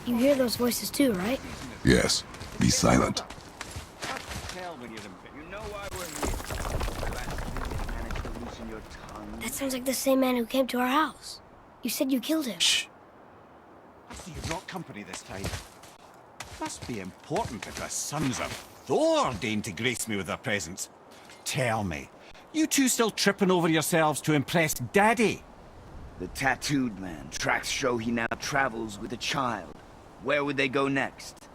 You hear those voices too, right? Yes. Be silent. That sounds like the same man who came to our house. You said you killed him. Shh. I see you brought company this time. Must be important if the sons of Thor deign to grace me with their presence. Tell me, you two still tripping over yourselves to impress Daddy? The tattooed man. Tracks show he now travels with a child. Where would they go next?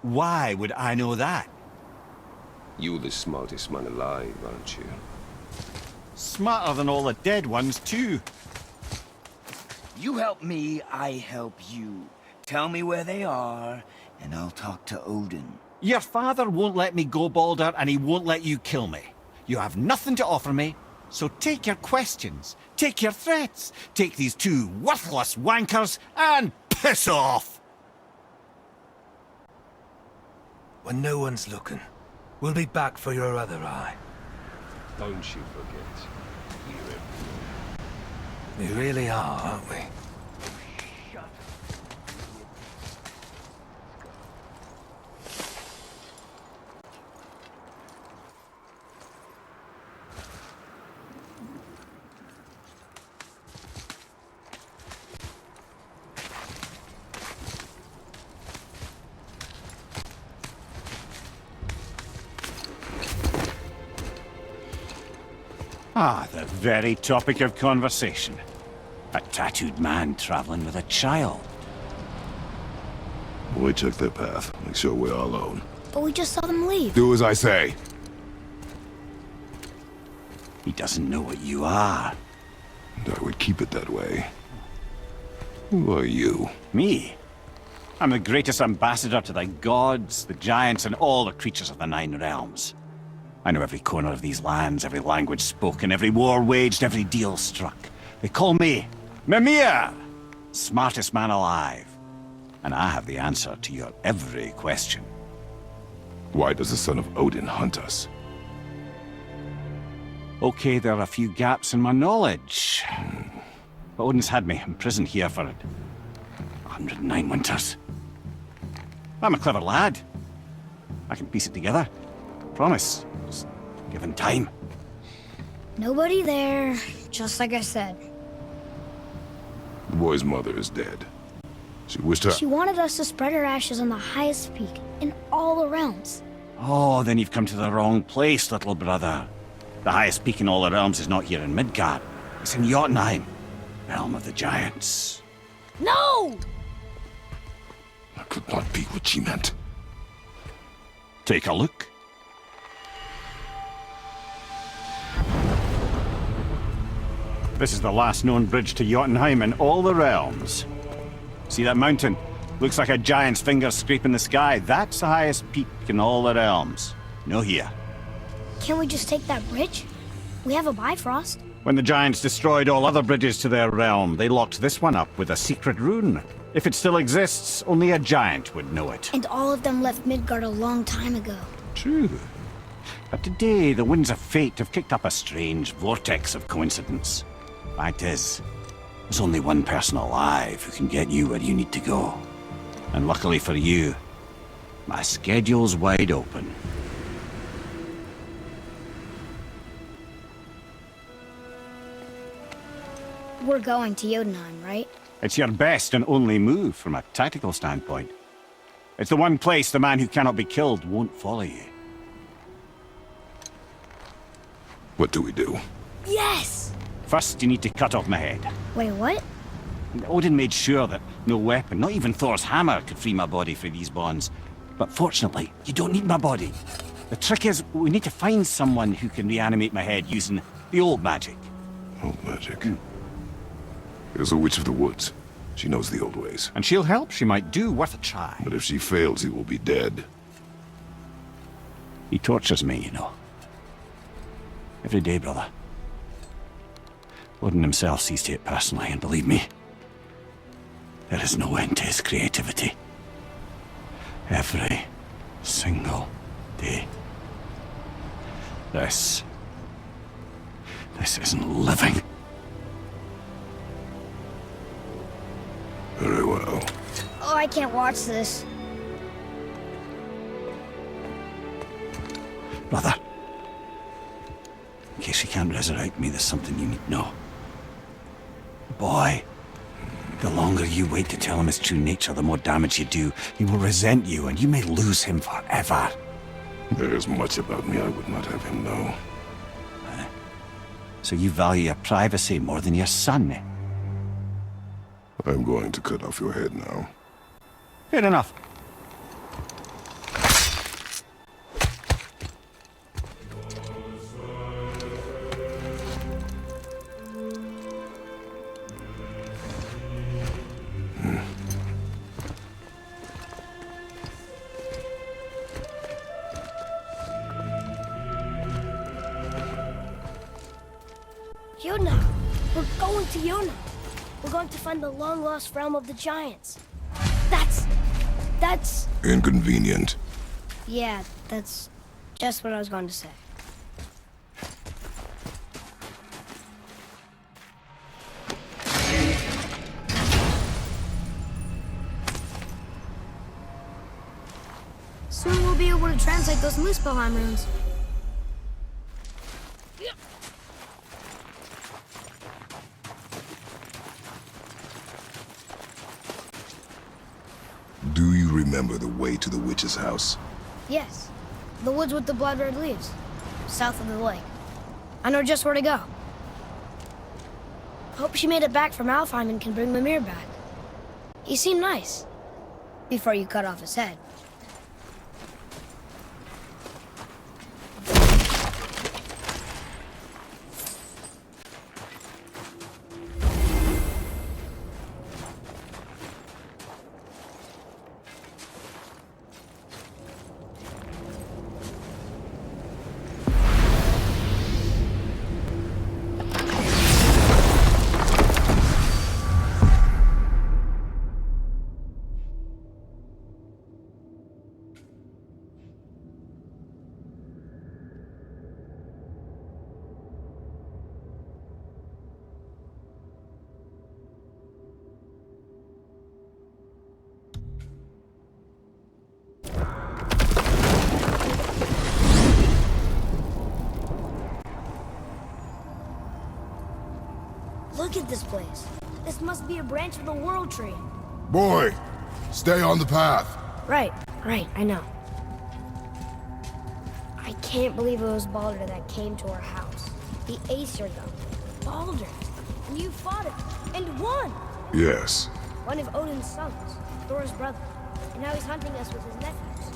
Why would I know that? You're the smartest man alive, aren't you? Smarter than all the dead ones, too. You help me, I help you. Tell me where they are, and I'll talk to Odin. Your father won't let me go, Balder, and he won't let you kill me. You have nothing to offer me, so take your questions, take your threats, take these two worthless wankers, and piss off! When no one's looking, we'll be back for your other eye. Don't you forget. We really are, aren't we? Ah, the very topic of conversation. A tattooed man traveling with a child. We took their path. Make sure we're all alone. But we just saw them leave. Do as I say. He doesn't know what you are. And I would keep it that way. Who are you? Me? I'm the greatest ambassador to the gods, the giants, and all the creatures of the Nine Realms. I know every corner of these lands, every language spoken, every war waged, every deal struck. They call me Mimir, smartest man alive. And I have the answer to your every question. Why does the son of Odin hunt us? Okay, there are a few gaps in my knowledge. But Odin's had me imprisoned here for 109 winters. I'm a clever lad. I can piece it together. Promise. Just given time. Nobody there, just like I said. The boy's mother is dead. She wished her... She wanted us to spread her ashes on the highest peak in all the realms. Oh, then you've come to the wrong place, little brother. The highest peak in all the realms is not here in Midgard. It's in Jotunheim, realm of the giants. No! That could not be what she meant. Take a look. This is the last known bridge to Jotunheim in all the realms. See that mountain? Looks like a giant's finger scraping the sky. That's the highest peak in all the realms. No here. Can't we just take that bridge? We have a Bifrost. When the giants destroyed all other bridges to their realm, they locked this one up with a secret rune. If it still exists, only a giant would know it. And all of them left Midgard a long time ago. True. But today, the winds of fate have kicked up a strange vortex of coincidence. Fact is, there's only one person alive who can get you where you need to go. And luckily for you, my schedule's wide open. We're going to Jotunheim, right? It's your best and only move from a tactical standpoint. It's the one place the man who cannot be killed won't follow you. What do we do? Yes! First, you need to cut off my head. Wait, what? Odin made sure that no weapon, not even Thor's hammer, could free my body from these bonds. But fortunately, you don't need my body. The trick is, we need to find someone who can reanimate my head using the old magic. Old magic. There's a witch of the woods. She knows the old ways. And she'll help. She might do worth a try. But if she fails, he will be dead. He tortures me, you know. Every day, brother. Odin himself sees to it personally, and believe me, there is no end to his creativity. Every single day. This isn't living. Very well. Oh, I can't watch this. Brother, in case you can't resurrect me, there's something you need to know. Boy, the longer you wait to tell him his true nature, the more damage you do. He will resent you, and you may lose him forever. There is much about me I would not have him know. So you value your privacy more than your son, eh? I'm going to cut off your head now. Fair enough. Yona! We're going to Yona! We're going to find the long-lost realm of the giants. That's... Inconvenient. Yeah, that's just what I was going to say. Soon we'll be able to translate those Muspelheim runes. Do you remember the way to the witch's house? Yes, the woods with the blood-red leaves, south of the lake. I know just where to go. Hope she made it back from Alfheim and can bring Mimir back. He seemed nice, before you cut off his head. Look at this place. This must be a branch of the World Tree. Boy, stay on the path. Right, I know. I can't believe it was Baldur that came to our house. The Aesir god. Baldur. And you fought him. And won! Yes. One of Odin's sons. Thor's brother. And now he's hunting us with his nephews.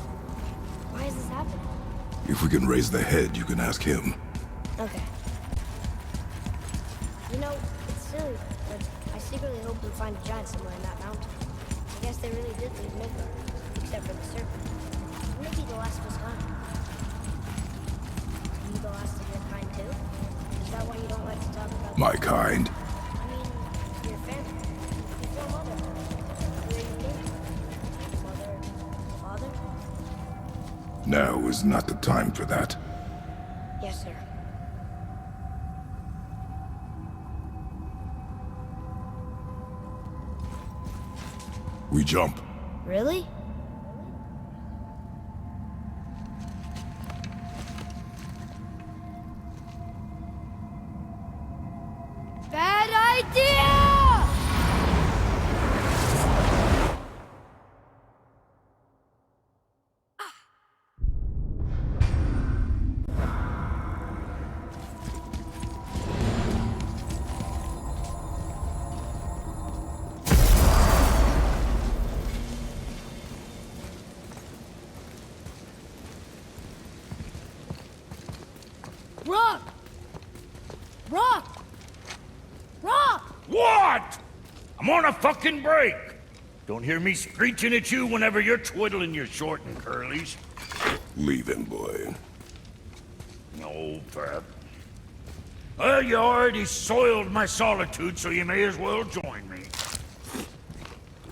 Why is this happening? If we can raise the head, you can ask him. Okay. You know, it's silly, but I secretly hope we find a giant somewhere in that mountain. I guess they really did leave Midgard, except for the serpent. Maybe the last was gone. Are you the last of your kind too? Is that why you don't like to talk about My kind. I mean, your family. Your mother. Where you came from. Mother, father? Now is not the time for that. Yes, sir. We jump. Really? Bad idea! I'm on a fucking break. Don't hear me screeching at you whenever you're twiddling your short and curlies. Leave him, boy. No, Fab. Well, you already soiled my solitude, so you may as well join me.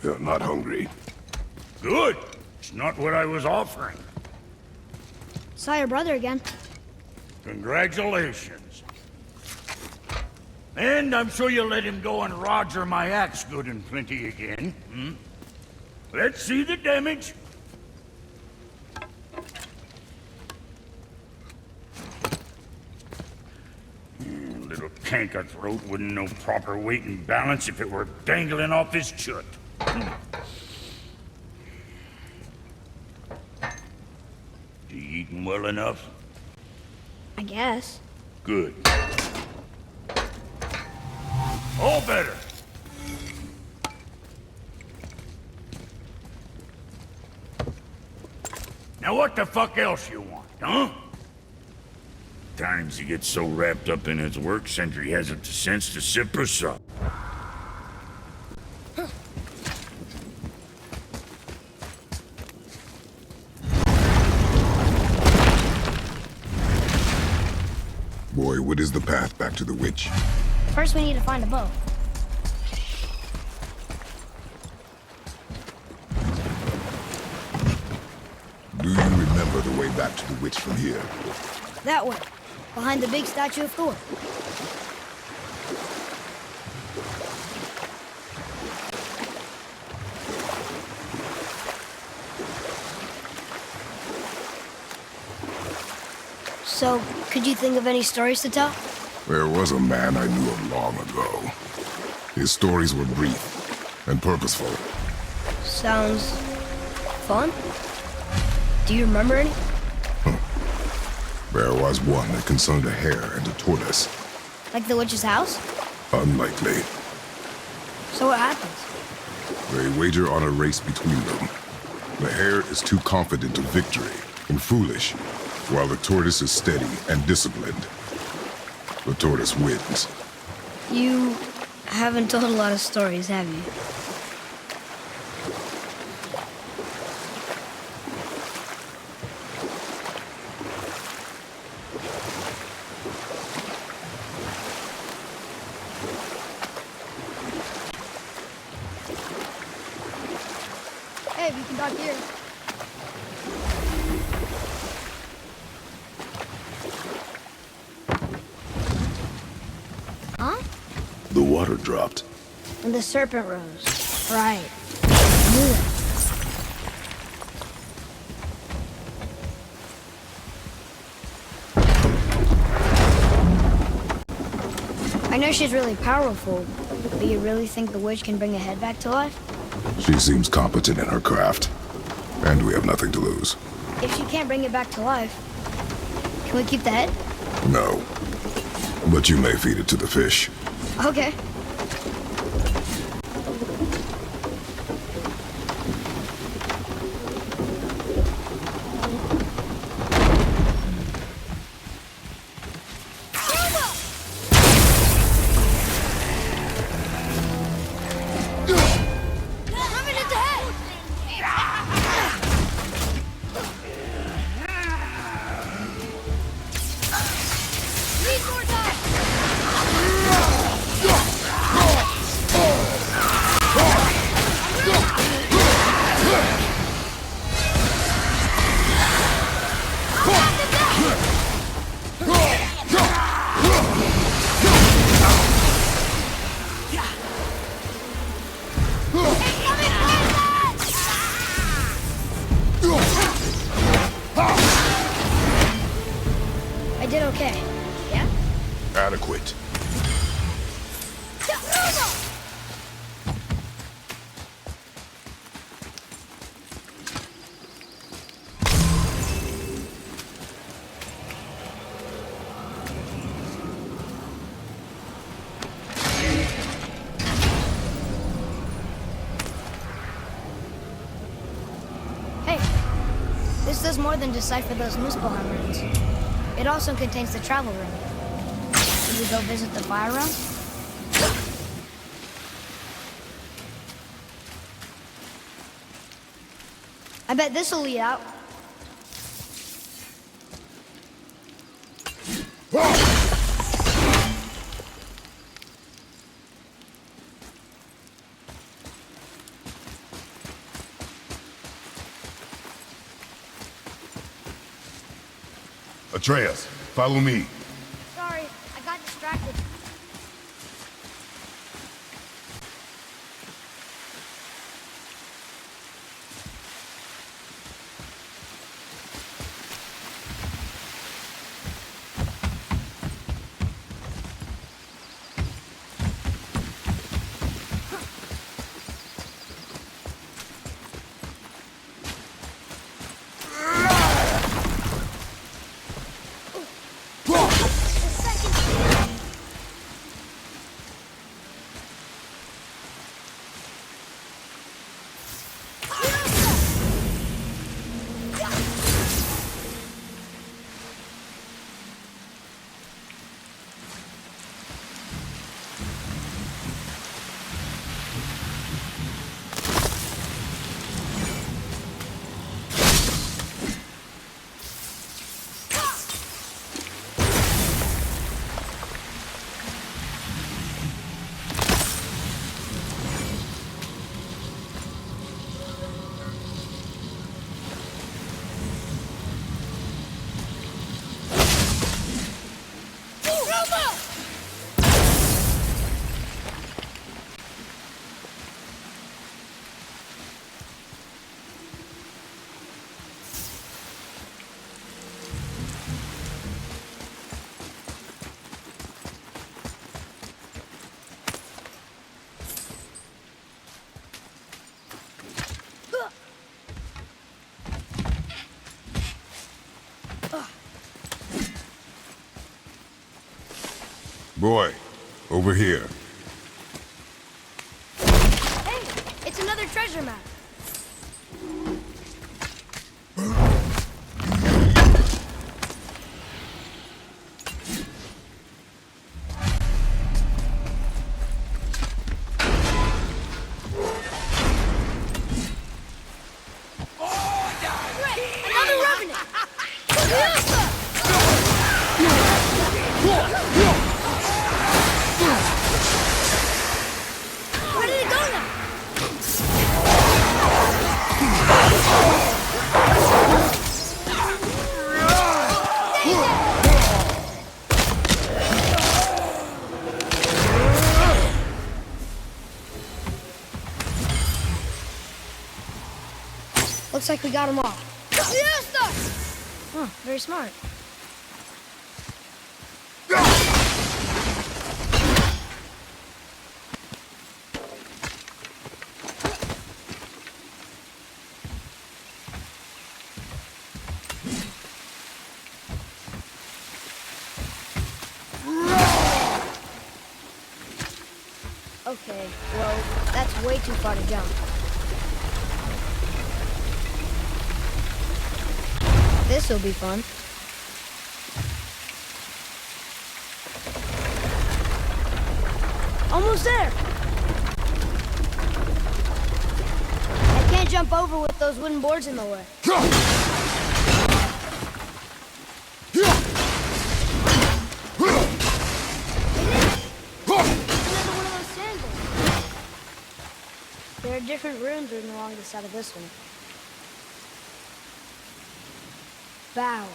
You're not hungry. Good. It's not what I was offering. Saw your brother again. Congratulations. And I'm sure you'll let him go and roger my axe good and plenty again. Hmm? Let's see the damage. Little canker-throat wouldn't know proper weight and balance if it were dangling off his chut. You eating well enough? I guess. Good. All better. Now what the fuck else you want, huh? Times he gets so wrapped up in his work, Sentry hasn't the sense to sip or sup. Boy, what is the path back to the witch? First, we need to find a boat. Do you remember the way back to the witch from here? That way, behind the big statue of Thor. So, could you think of any stories to tell? There was a man I knew of long ago. His stories were brief and purposeful. Sounds fun. Do you remember any? There was one that concerned a hare and a tortoise. Like the witch's house? Unlikely. So what happens? They wager on a race between them. The hare is too confident of victory and foolish, while the tortoise is steady and disciplined. The tortoise wins. You haven't told a lot of stories, have you? Hey, we can dock here. Huh? The water dropped. And the serpent rose. Right. I knew it. I know she's really powerful, but you really think the witch can bring a head back to life? She seems competent in her craft, and we have nothing to lose. If she can't bring it back to life, can we keep the head? No. But you may feed it to the fish. Okay. I did okay. Yeah? Adequate. Hey, this does more than decipher those Muspelheim runes. It also contains the travel rune. Should we go visit the fire realm? I bet this'll lead out. Atreus, follow me. Sorry, I got distracted. Boy, over here. Hey, it's another treasure map. Another revenant! Where did it go now? Looks like we got them all. Huh, very smart. Okay, well, that's way too far to jump. This'll be fun. Almost there! I can't jump over with those wooden boards in the way. Another one of those sandals. There are different runes written along the side of this one. Bow.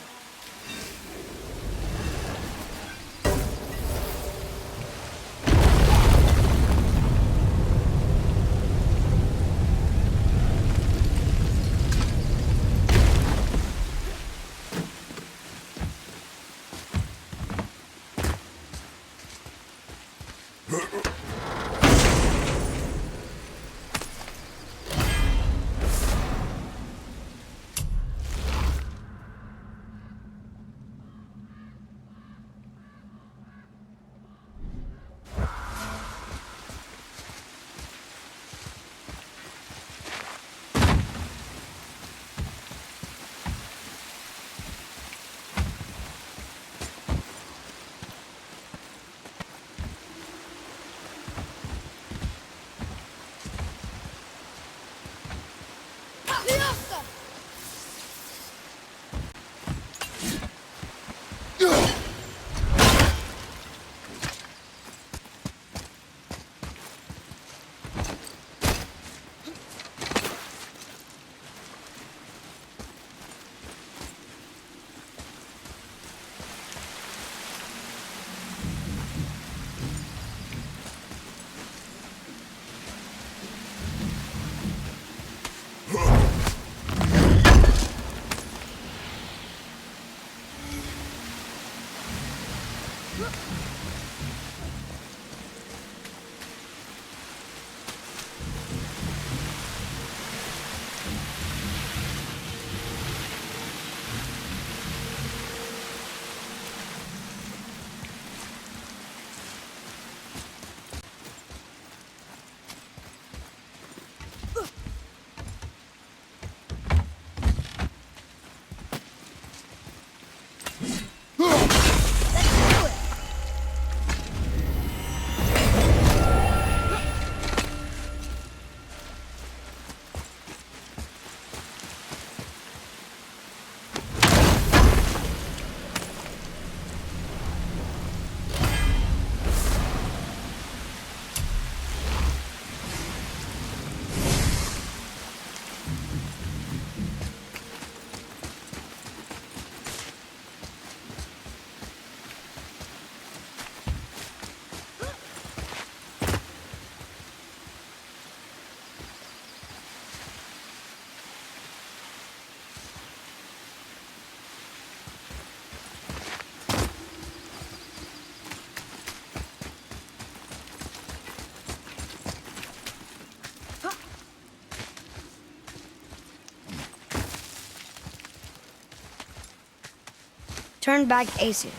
turned back ASUS.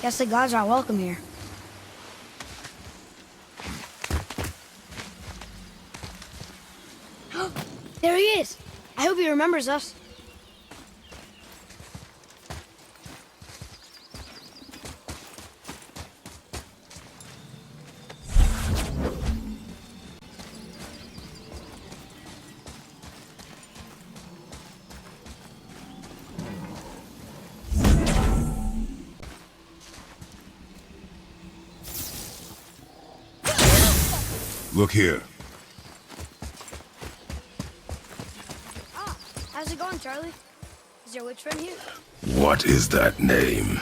Guess the gods aren't welcome here. There he is! I hope he remembers us. Look here. Ah, how's it going, Charlie? Is your witch friend here? What is that name?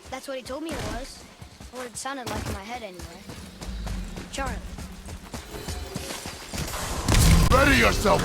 That's what he told me it was. Or it sounded like in my head anyway. Charlie. Ready yourself,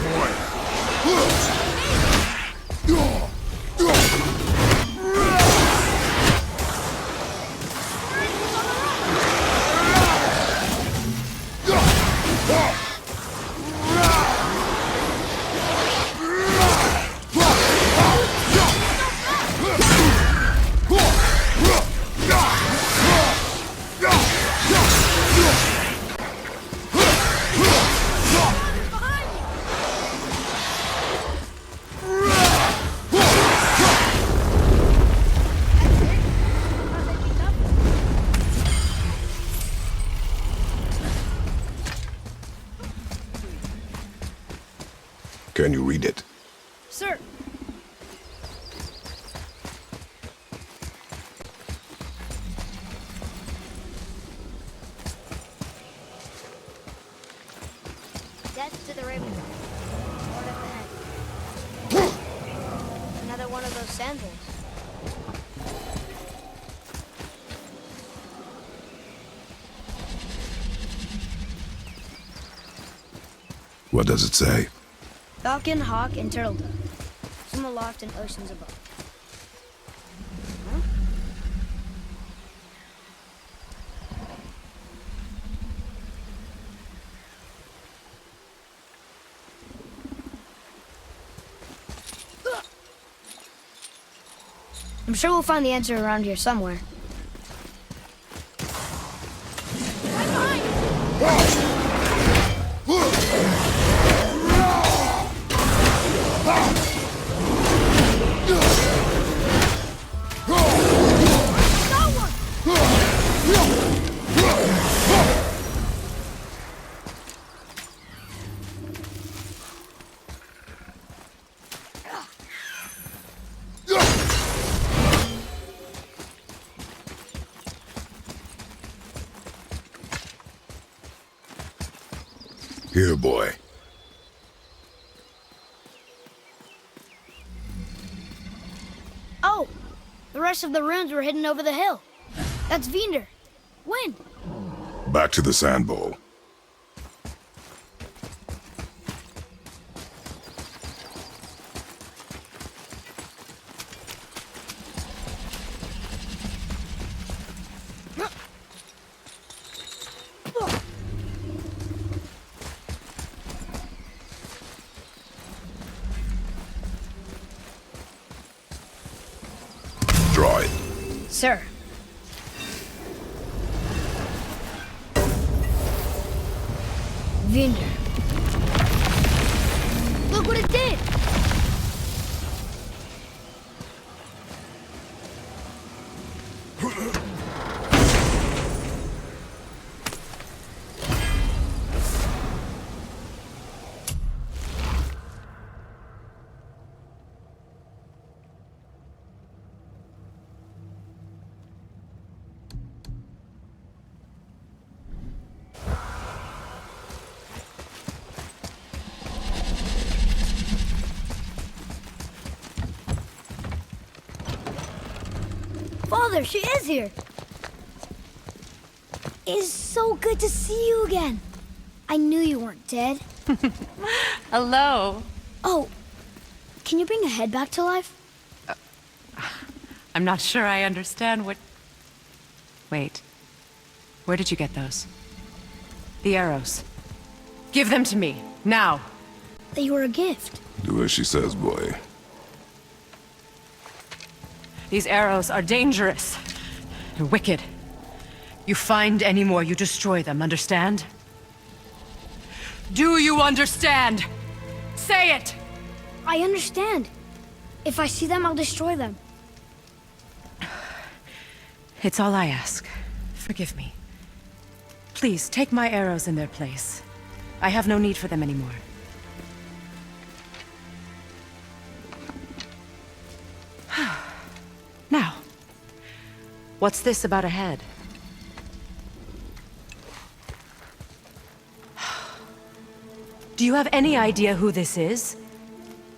Can you read it? Sir. Death to the Raven. Lord of the Head. Another one of those sandals. What does it say? Falcon, hawk, and turtle dove. Swim aloft in oceans above. Huh? I'm sure we'll find the answer around here somewhere. Here, boy. Oh! The rest of the runes were hidden over the hill. That's Fafnir. When? Back to the sand bowl. Draw it. Sir. Fafnir. Look what it did! Father, she is here! It is so good to see you again. I knew you weren't dead. Hello. Oh, can you bring a head back to life? I'm not sure I understand what... Wait. Where did you get those? The arrows. Give them to me, now. They were a gift. Do as she says, boy. These arrows are dangerous. They're wicked. You find any more, you destroy them, understand? Do you understand? Say it! I understand. If I see them, I'll destroy them. It's all I ask. Forgive me. Please, take my arrows in their place. I have no need for them anymore. Now, what's this about a head? Do you have any idea who this is?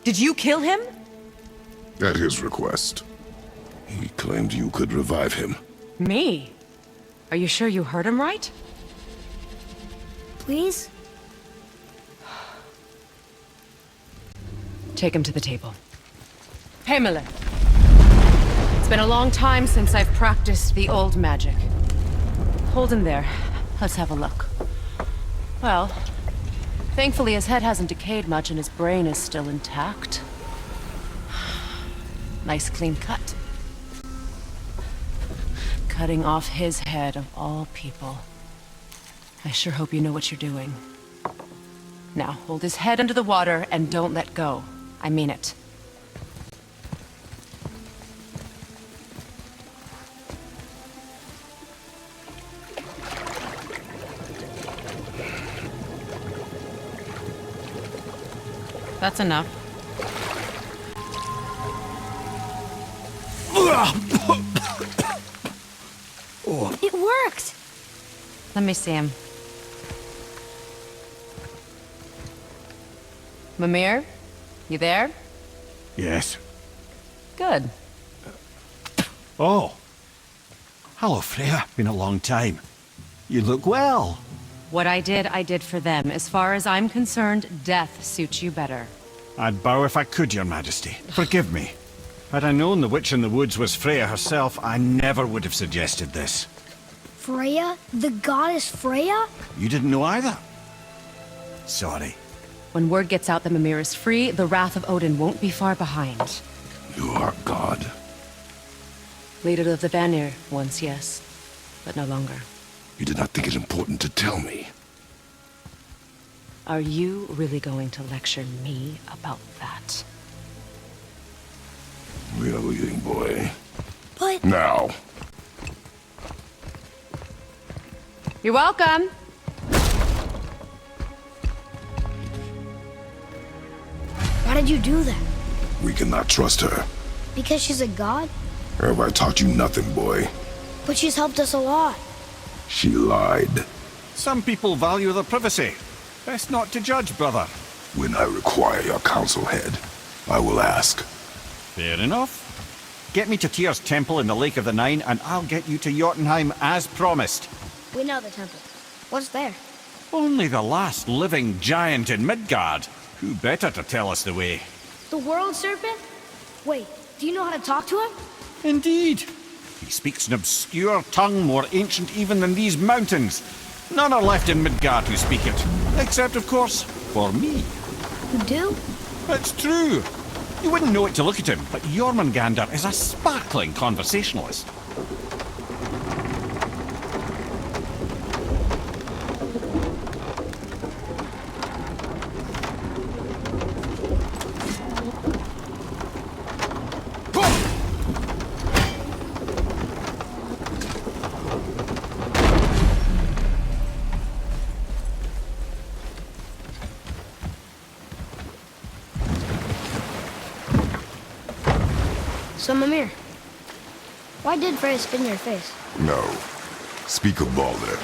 Did you kill him? At his request. He claimed you could revive him. Me? Are you sure you heard him right? Please? Take him to the table. Pamela. It's been a long time since I've practiced the old magic. Hold him there. Let's have a look. Well, thankfully his head hasn't decayed much and his brain is still intact. Nice clean cut. Cutting off his head of all people. I sure hope you know what you're doing. Now, hold his head under the water and don't let go. I mean it. That's enough. It worked! Let me see him. Mimir? You there? Yes. Good. Oh. Hello, Freya. Been a long time. You look well. What I did for them. As far as I'm concerned, death suits you better. I'd bow if I could, Your Majesty. Forgive me. Had I known the witch in the woods was Freya herself, I never would have suggested this. Freya? The goddess Freya? You didn't know either? Sorry. When word gets out that Mimir is free, the wrath of Odin won't be far behind. You are God. Leader of the Fafnir, once yes, but no longer. You did not think it important to tell me. Are you really going to lecture me about that? We are leaving, boy. But... Now. You're welcome! Why did you do that? We cannot trust her. Because she's a god? Have I taught you nothing, boy? But she's helped us a lot. She lied. Some people value their privacy. Best not to judge, brother. When I require your council head, I will ask. Fair enough. Get me to Tyr's temple in the Lake of the Nine, and I'll get you to Jotunheim as promised. We know the temple. What's there? Only the last living giant in Midgard. Who better to tell us the way? The world serpent? Wait, do you know how to talk to him? Indeed. He speaks an obscure tongue more ancient even than these mountains. None are left in Midgard who speak it. Except, of course, for me. You do? It's true. You wouldn't know it to look at him, but Jormungandr is a sparkling conversationalist. So, Mimir, why did Freya spit in your face? No. Speak of Baldur.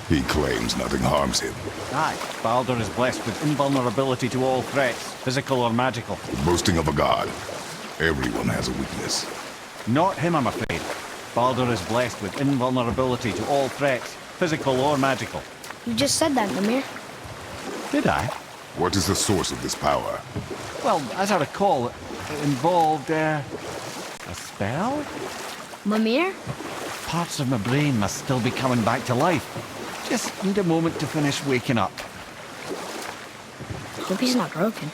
He claims nothing harms him. Aye, Baldur is blessed with invulnerability to all threats, physical or magical. Boasting of a god. Everyone has a weakness. Not him, I'm afraid. Baldur is blessed with invulnerability to all threats, physical or magical. You just said that, Mimir. Did I? What is the source of this power? Well, as I recall, it involved, a spell? Mimir? Parts of my brain must still be coming back to life. Just need a moment to finish waking up. Hope he's not broken.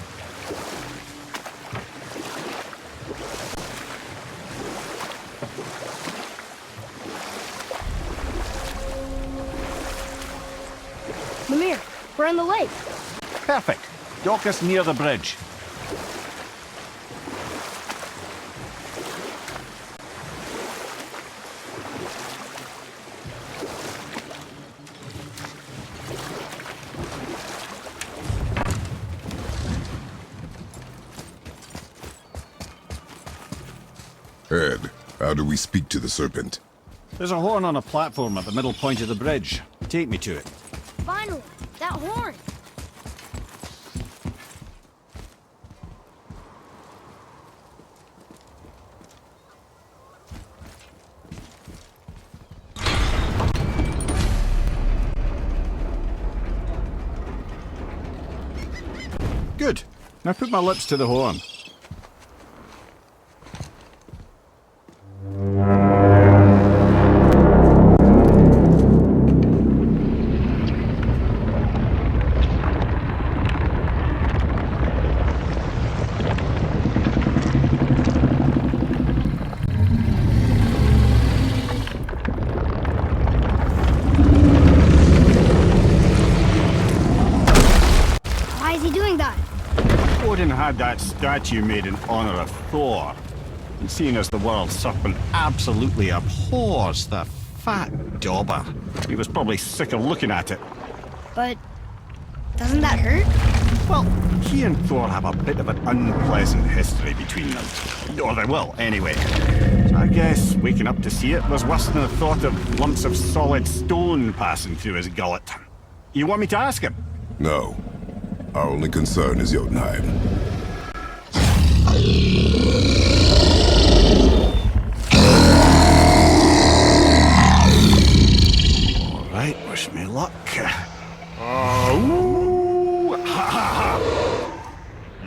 We're in the lake. Perfect. Dock us near the bridge. Ed, how do we speak to the serpent? There's a horn on a platform at the middle point of the bridge. Take me to it. Finally, that horn. Good. Now put my lips to the horn. Why is he doing that? Odin had that statue made in honor of Thor. And seeing as the world serpent absolutely abhors the fat dauber, he was probably sick of looking at it. But doesn't that hurt? Well, he and Thor have a bit of an unpleasant history between them. Or they will, anyway. So I guess waking up to see it was worse than the thought of lumps of solid stone passing through his gullet. You want me to ask him? No. Our only concern is Jotunheim. All right, wish me luck. Oh, ha ha ha!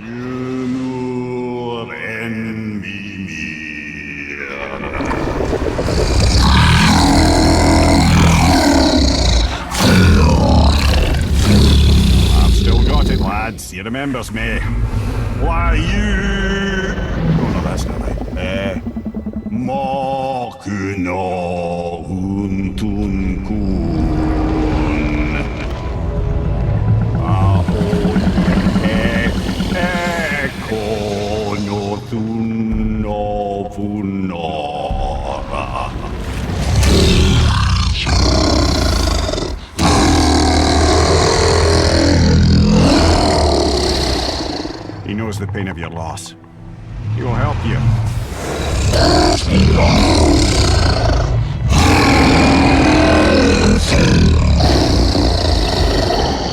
You envy me. I've still got it, lads. He remembers me. Why you? Oh no, that's not right. Makuna huntun kun. Ahoy kono thuno funora. He knows the pain of your loss. He will help you.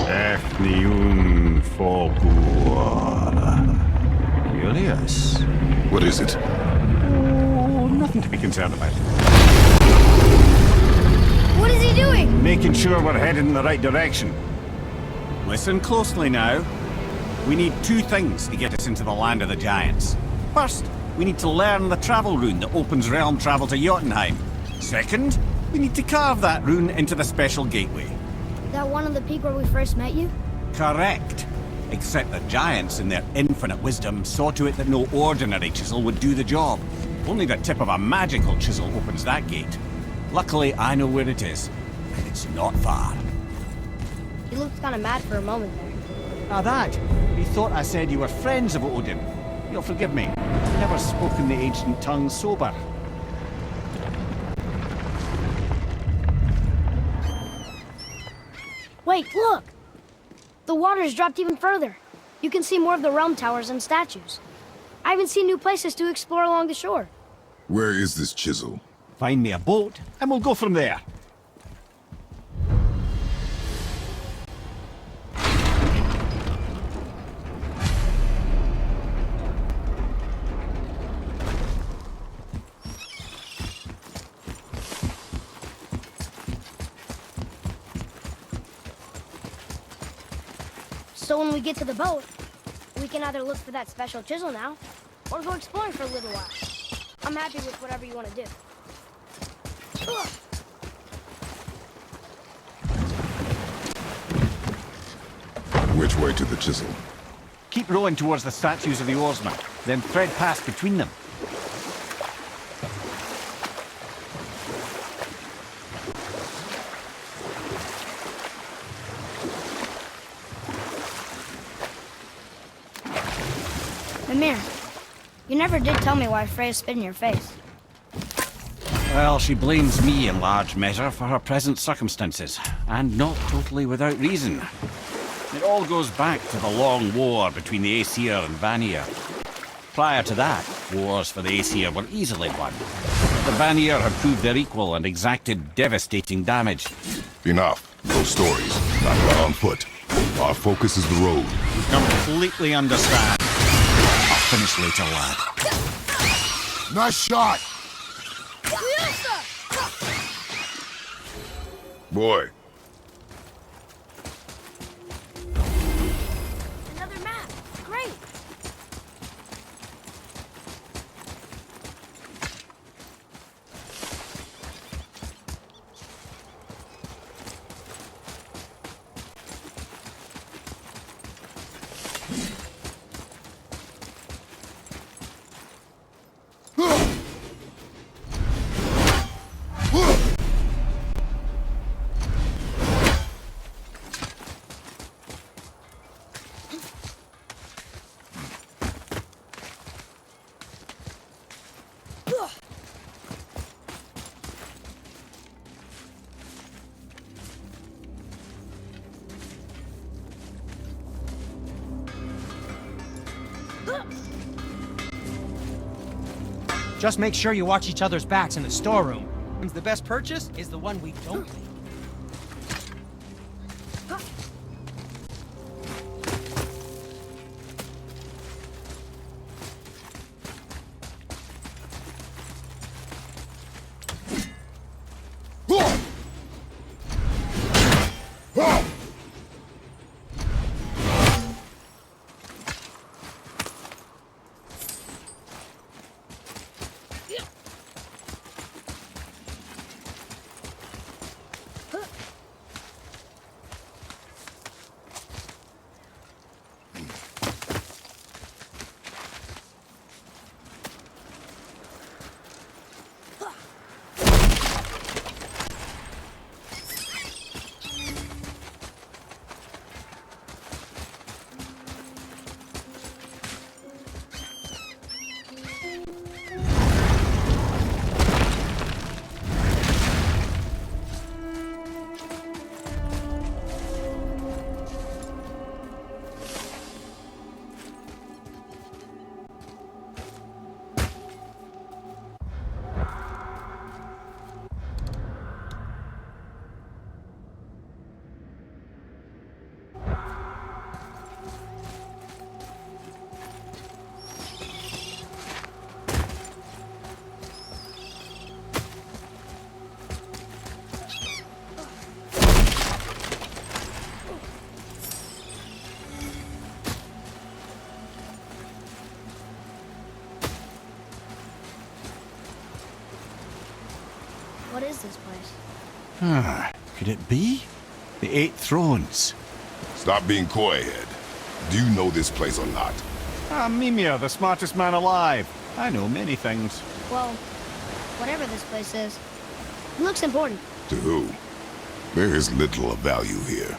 Fafnir Fogor. Curious. What is it? Oh, nothing to be concerned about. What is he doing? Making sure we're headed in the right direction. Listen closely now. We need two things to get us into the land of the giants. First, we need to learn the travel rune that opens realm travel to Jotunheim. Second, we need to carve that rune into the special gateway. That one on the peak where we first met you? Correct. Except the giants, in their infinite wisdom, saw to it that no ordinary chisel would do the job. Only the tip of a magical chisel opens that gate. Luckily, I know where it is. And it's not far. He looked kind of mad for a moment there. Ah, that. He thought I said you were friends of Odin. You'll forgive me. I've never spoken the ancient tongue sober. Wait, look! The water's dropped even further. You can see more of the realm towers and statues. I even see new places to explore along the shore. Where is this chisel? Find me a boat, and we'll go from there. So when we get to the boat, we can either look for that special chisel now, or go exploring for a little while. I'm happy with whatever you want to do. Ugh. Which way to the chisel? Keep rowing towards the statues of the oarsmen, then thread past between them. never did tell me why Freya spit in your face. Well, she blames me in large measure for her present circumstances, and not totally without reason. It all goes back to the long war between the Aesir and Vanir. Prior to that, wars for the Aesir were easily won. The Vanir had proved their equal and exacted devastating damage. Enough. Those stories. Not well on foot. Our focus is the road. Completely understand. I'll finish later, lad. Nice shot! Boy. Another map. Great. Just make sure you watch each other's backs in the storeroom. The best purchase is the one we don't make. What is this place? Could it be? The Eight Thrones. Stop being coy-head. Do you know this place or not? Mimir, the smartest man alive. I know many things. Well, whatever this place is, it looks important. To who? There is little of value here.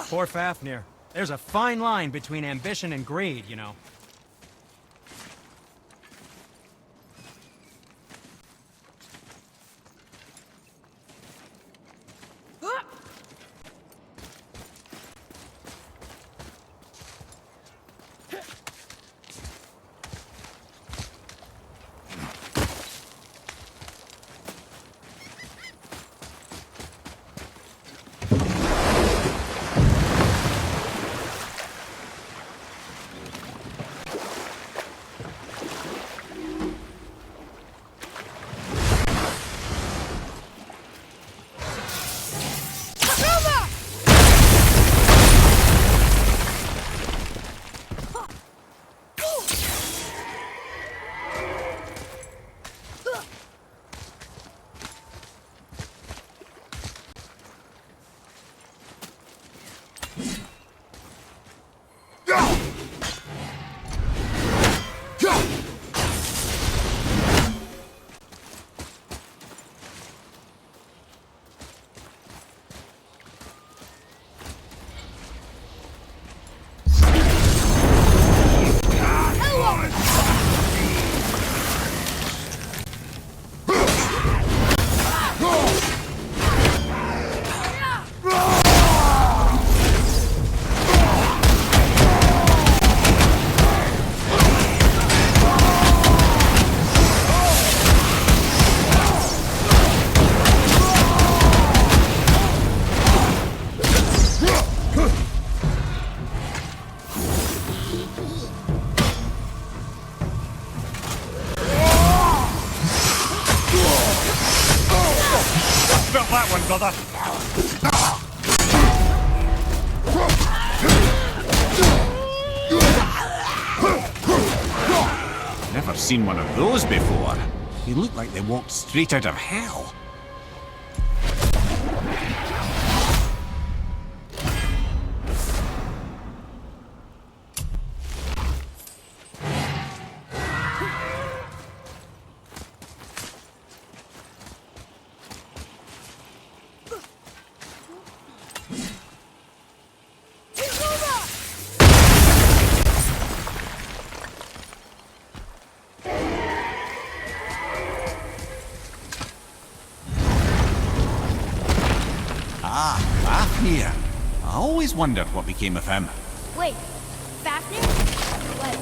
Poor Fafnir. There's a fine line between ambition and greed, you know. That one, brother. Never seen one of those before. They look like they walked straight out of hell. Fafnir. I always wondered what became of him. Wait, Fafnir? Like,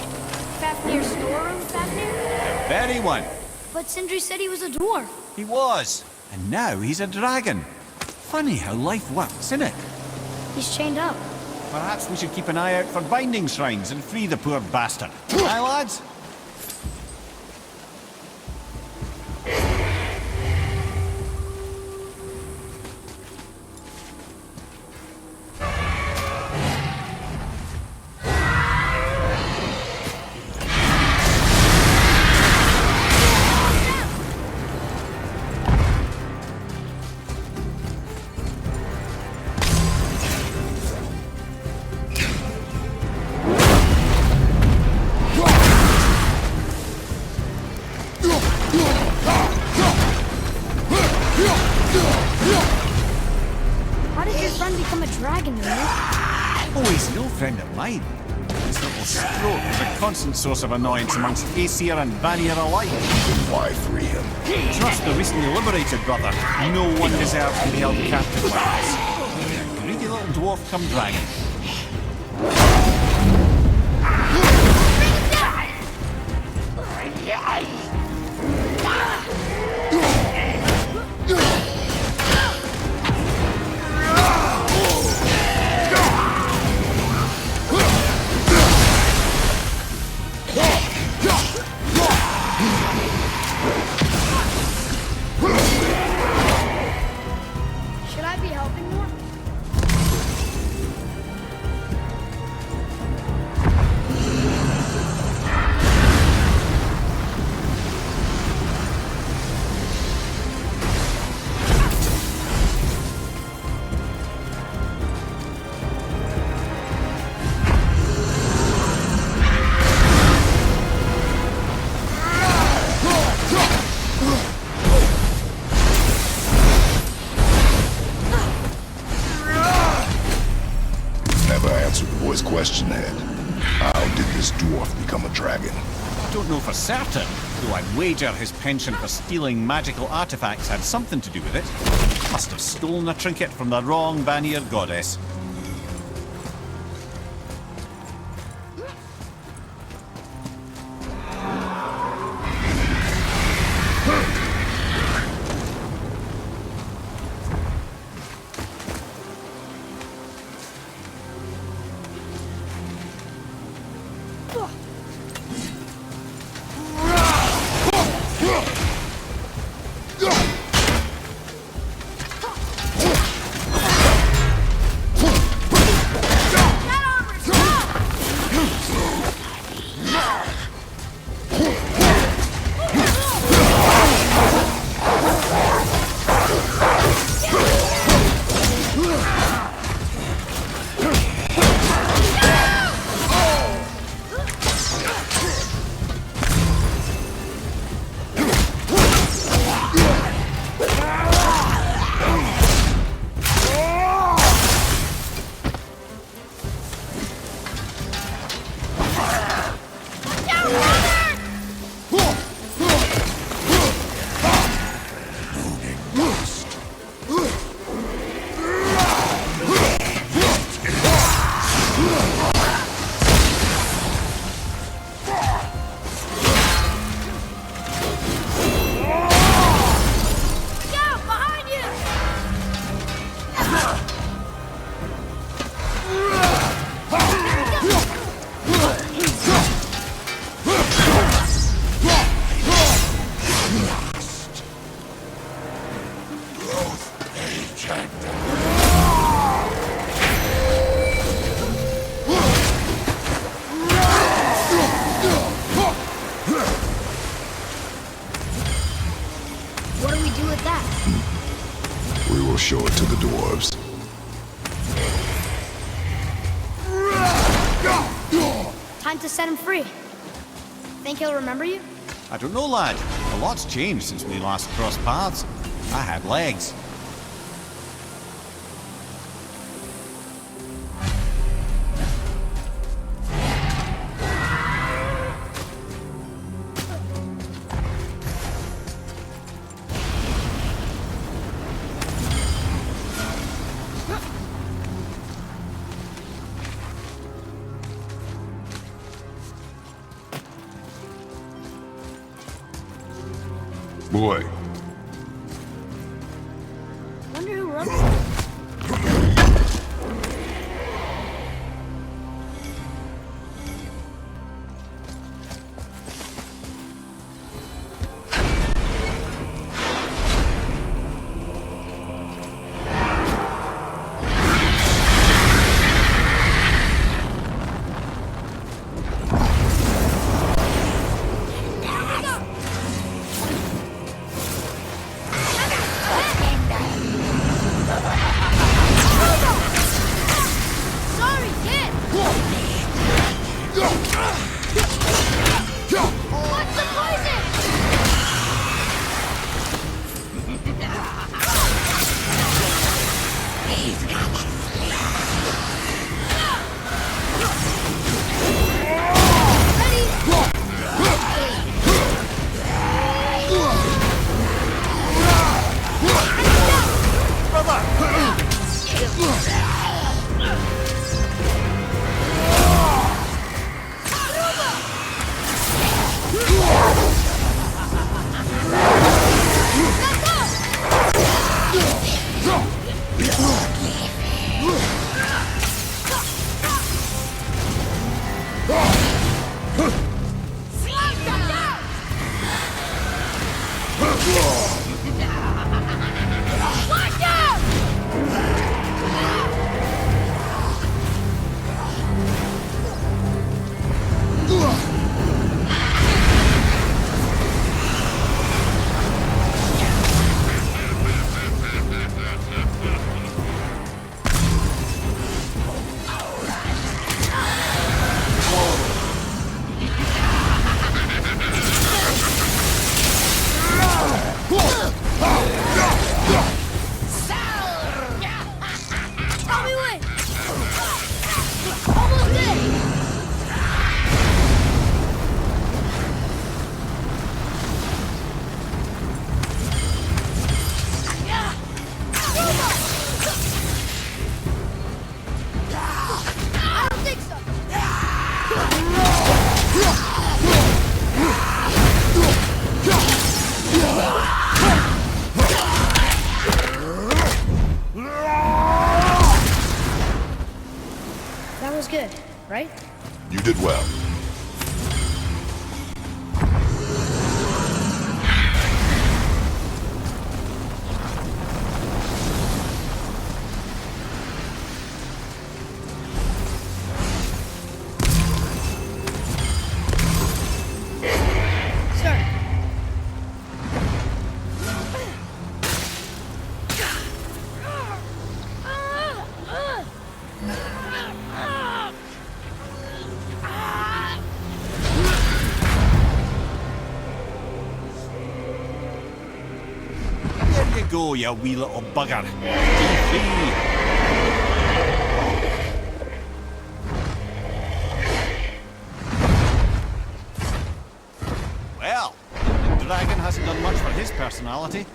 Fafnir's storeroom Fafnir? The very one. But Sindri said he was a dwarf. He was. And now he's a dragon. Funny how life works, isn't it? He's chained up. Perhaps we should keep an eye out for binding shrines and free the poor bastard. Aye, lads? How did your friend become a dragon, man? Oh, he's no friend of mine. This little stroke is a constant source of annoyance amongst Aesir and Vanir alike. Why free him? Trust the recently liberated brother. No one deserves to be held captive like this. A greedy little dwarf come dragon. question, Head. How did this dwarf become a dragon? I don't know for certain, though I'd wager his penchant for stealing magical artifacts had something to do with it. Must have stolen a trinket from the wrong Vanir goddess. Show it to the dwarves. Time to set him free. Think he'll remember you? I don't know, lad. A lot's changed since we last crossed paths. I had legs. Boy. Wonder who wrote it. right? You did well. There you go, you wee little bugger. GG. Well, the dragon hasn't done much for his personality.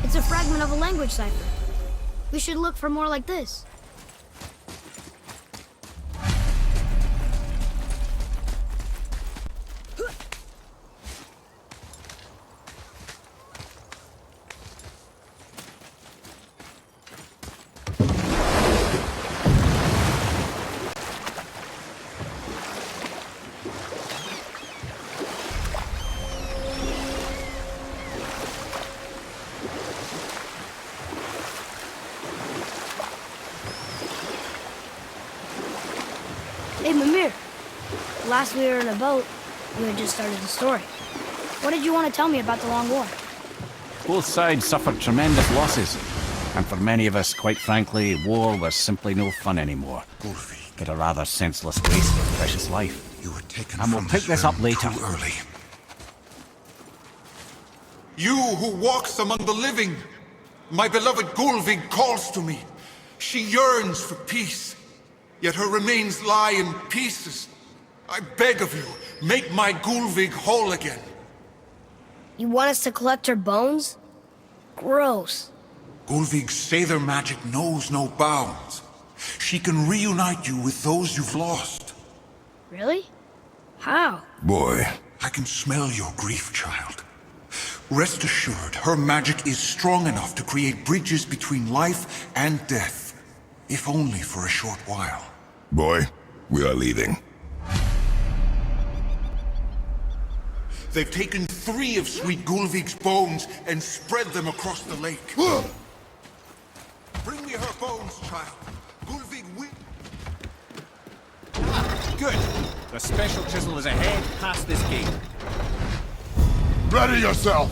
It's a fragment of a language cipher. We should look for more like this. Hey, Mimir. Last we were in a boat, you had just started the story. What did you want to tell me about the Long War? Both sides suffered tremendous losses. And for many of us, quite frankly, war was simply no fun anymore. But a rather senseless waste of precious life. You were taken And we'll pick this up later. too early. You who walks among the living, my beloved Gulvig calls to me. She yearns for peace, yet her remains lie in pieces. I beg of you, make my Gulvig whole again. You want us to collect her bones? Gross. Gulvig's Sather magic knows no bounds. She can reunite you with those you've lost. Really? How? Boy. I can smell your grief, child. Rest assured, her magic is strong enough to create bridges between life and death, if only for a short while. Boy, we are leaving. They've taken 3 of Sweet Gulvig's bones and spread them across the lake. Bring me her bones, child. Gulvig will... Good. The special chisel is ahead past this gate. Ready yourself!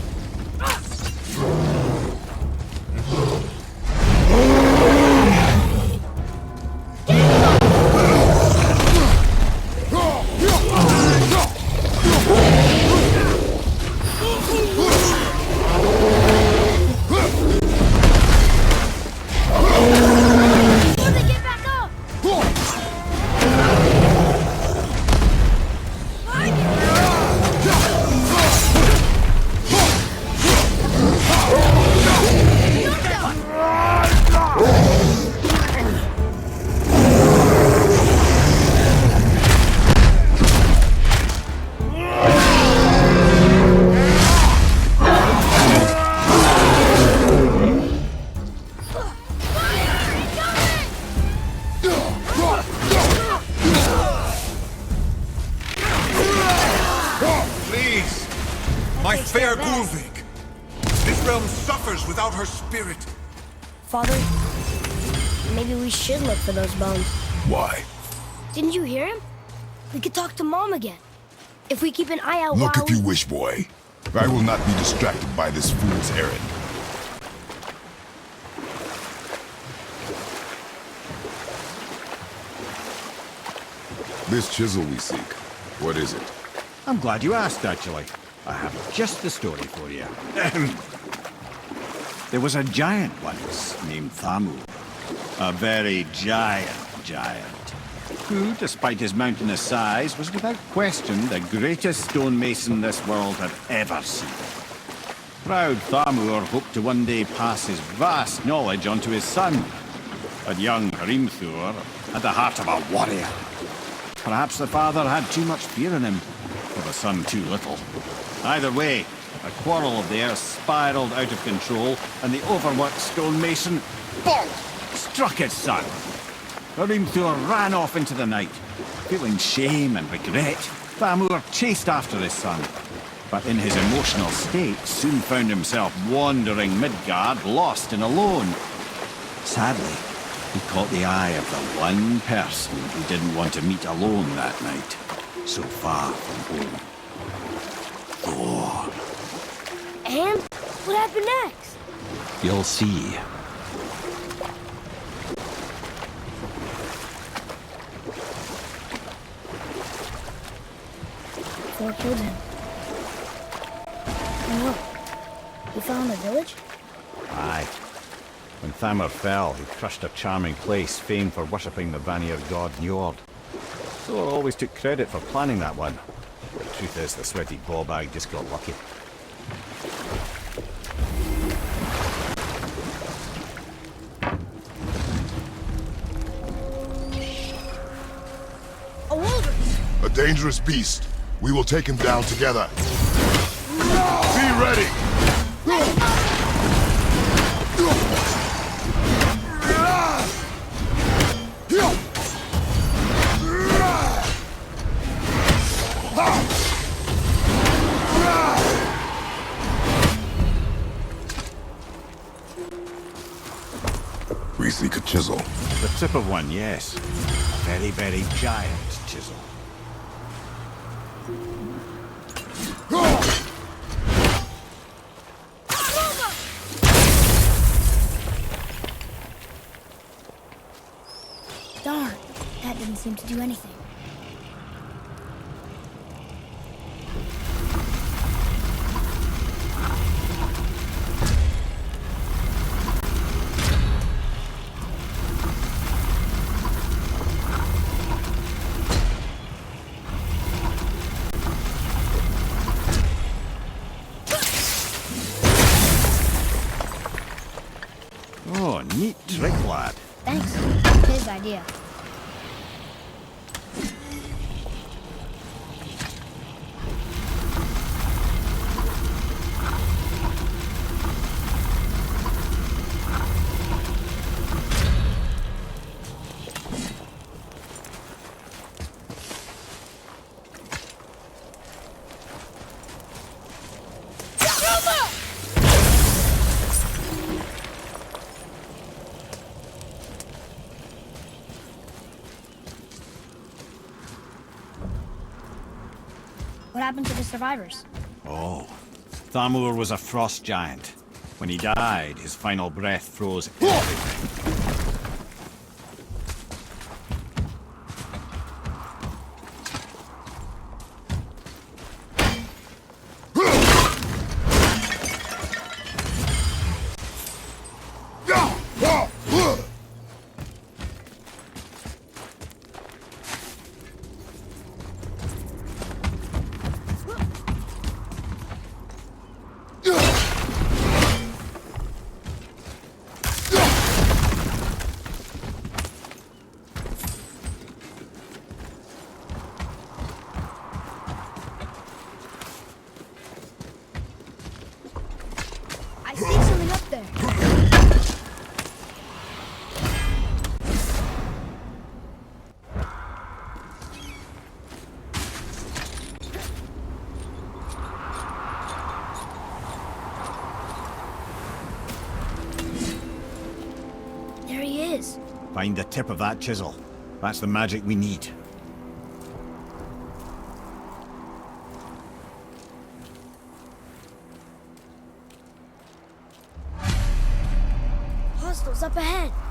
Get back up! Please! My fair Gulvig! This realm suffers without her spirit. Father, maybe we should look for those bones. Why? Didn't you hear him? We could talk to Mom again. If we keep an eye out Look while if you wish, boy. I will not be distracted by this fool's errand. This chisel we seek, what is it? I'm glad you asked, actually. I have just the story for you. There was a giant once named Fafnir. A very giant, who, despite his mountainous size, was without question the greatest stonemason this world had ever seen. Proud Fafnir hoped to one day pass his vast knowledge on to his son. But young Hrimthur had the heart of a warrior. Perhaps the father had too much fear in him, or the son too little. Either way, a quarrel of theirs spiraled out of control, and the overworked stonemason, bonk, struck his son. Hrimthur ran off into the night. Feeling shame and regret, Fafnir chased after his son. But in his emotional state, soon found himself wandering Midgard, lost and alone. Sadly, he caught the eye of the one person he didn't want to meet alone that night, so far from home. Thor. And what happened next? You'll see. Thor killed him. And look, we found the village? Aye. When Fafnir fell, he crushed a charming place famed for worshipping the Vanir god Njord. Thor always took credit for planning that one. The truth is, the sweaty ballbag just got lucky. A wolverine! A dangerous beast. We will take him down together. Be ready! We seek a chisel. The tip of one, yes. A very, very giant chisel. Darn, that didn't seem to do anything. Oh, neat trick, lad. Thanks. His idea. What happened to the survivors? Oh, Fafnir was a frost giant. When he died, his final breath froze everything. I see something up there. There he is. Find the tip of that chisel. That's the magic we need. hostiles up ahead.